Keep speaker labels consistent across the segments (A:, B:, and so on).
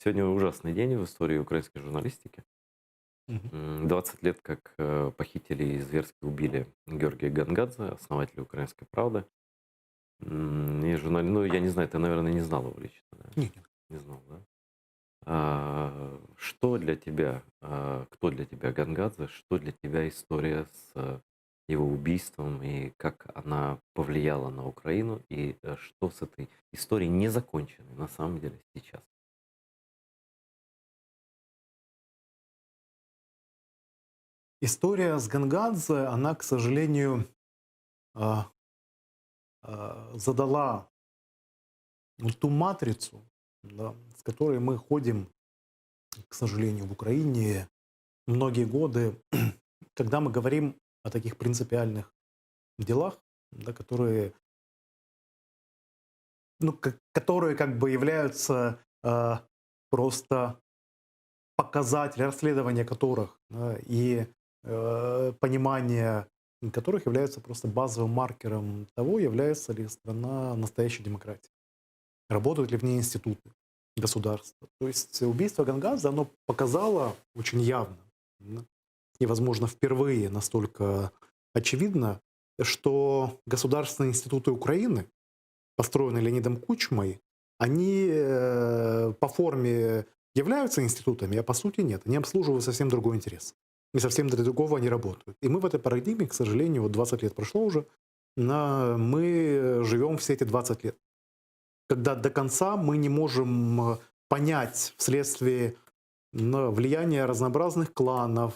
A: Сегодня ужасный день в истории украинской журналистики.
B: Мгм.
A: 20 лет, как похитили и зверски убили Георгия Гангадзе, основателя «Украинской правды». И ну, я не знаю, ты, наверное, не знал его лично, да?
B: Нет, нет.
A: Не знал, да? Что для тебя, кто для тебя Гангадзе, что для тебя история с его убийством и как она повлияла на Украину, и что с этой историей незаконченной на самом деле сейчас?
B: История с Гангадзе, она, к сожалению, а, задала вот ту матрицу, да, с которой мы ходим, к сожалению, в Украине многие годы, когда мы говорим о таких принципиальных делах, да, которые как бы являются просто показатели расследования которых, да, и понимание которых является просто базовым маркером того, является ли страна настоящей демократией. Работают ли в ней институты государства. То есть убийство Гангадзе, оно показало очень явно, да, и, возможно, впервые настолько очевидно, что государственные институты Украины, построенные Леонидом Кучмой, они по форме являются институтами, а по сути нет. Они обслуживают совсем другой интерес. И совсем для другого они работают. И мы в этой парадигме, к сожалению, вот 20 лет прошло уже, мы живем все эти 20 лет. Когда до конца мы не можем понять вследствие влияния разнообразных кланов,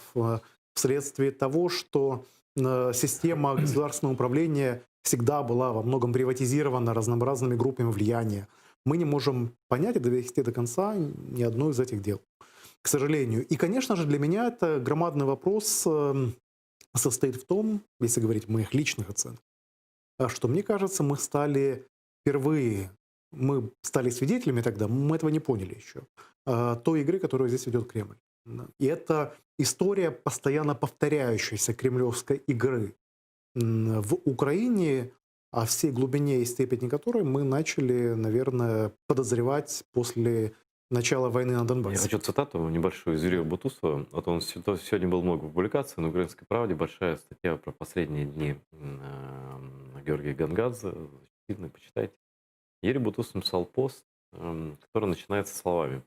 B: вследствие того, что система государственного управления всегда была во многом приватизирована разнообразными группами влияния. Мы не можем понять и довести до конца ни одно из этих дел, к сожалению. И, конечно же, для меня это громадный вопрос состоит в том, если говорить о моих личных оценках, что, мне кажется, мы стали свидетелями тогда, мы этого не поняли еще, той игры, которую здесь ведет Кремль. Да. И это история постоянно повторяющейся кремлевской игры в Украине, о всей глубине и степени которой мы начали, наверное, подозревать после начала войны на
A: Я
B: Донбассе.
A: хочу цитату небольшую из Юрия Бутусова. Вот он сегодня было много публикаций на «Украинской правде», большая статья про последние дни Георгия Гангадзе. Видно, почитайте. Юрий Бутусов написал пост, который начинается словами: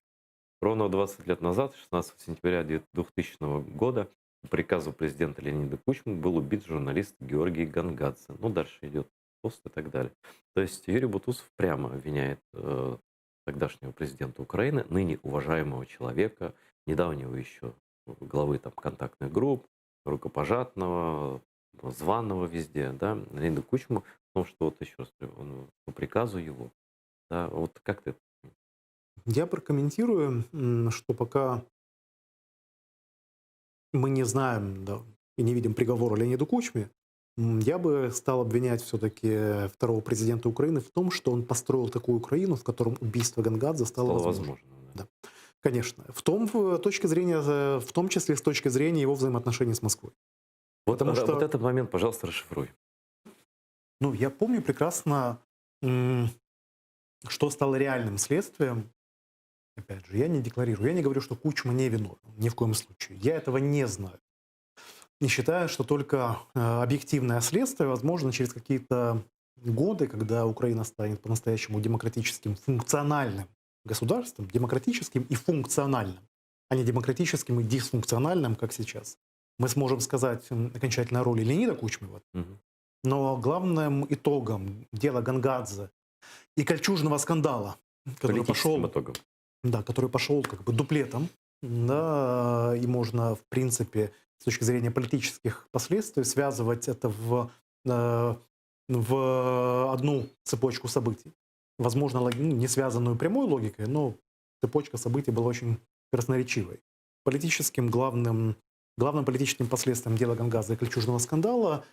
A: «Ровно 20 лет назад, 16 сентября 2000 года, по приказу президента Леонида Кучмы был убит журналист Георгий Гангадзе». Ну, дальше идет пост и так далее. То есть Юрий Бутусов прямо обвиняет тогдашнего президента Украины, ныне уважаемого человека, недавнего еще главы там контактных групп, рукопожатного, званого везде, да, Леонида Кучму, в том, что вот еще раз говорю, он по приказу его, да, вот как ты это?
B: Я прокомментирую, что пока мы не знаем, да, и не видим приговора Леониду Кучме, я бы стал обвинять все-таки второго президента Украины в том, что он построил такую Украину, в котором убийство Гангадзе стало
A: Стало
B: возможным.
A: возможно, да.
B: Да. Конечно. Точке зрения, в том числе с точки зрения его взаимоотношений с Москвой.
A: Вот,
B: Потому
A: вот
B: что,
A: этот момент, пожалуйста, расшифруй.
B: ну, я помню прекрасно, м, что стало реальным следствием. Опять же, я не декларирую, я не говорю, что Кучма не виновен, ни в коем случае. Я этого не знаю. И считаю, что только объективное следствие возможно через какие-то годы, когда Украина станет по-настоящему демократическим, функциональным государством, демократическим и функциональным, а не демократическим и дисфункциональным, как сейчас. Мы сможем сказать окончательно о роли Леонида Кучмы. Вот.
A: Мгм.
B: Но главным итогом дела Гангадзе и кольчужного скандала, который
A: Политическим
B: пошел,
A: итогом.
B: да, который пошел как бы дуплетом, да, и можно, в принципе, с точки зрения политических последствий, связывать это в одну цепочку событий. Возможно, не связанную прямой логикой, но цепочка событий была очень красноречивой. Главным политическим последствием дела Гангадзе и кольчужного скандала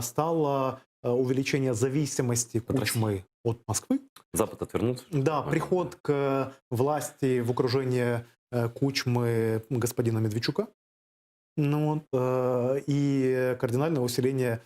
B: стало увеличение зависимости
A: От России.
B: Кучмы от Москвы.
A: Запад отвернулся, что
B: Да,
A: ли,
B: приход к власти в окружении Кучмы господина Медведчука. Ну, вот, и кардинальное усиление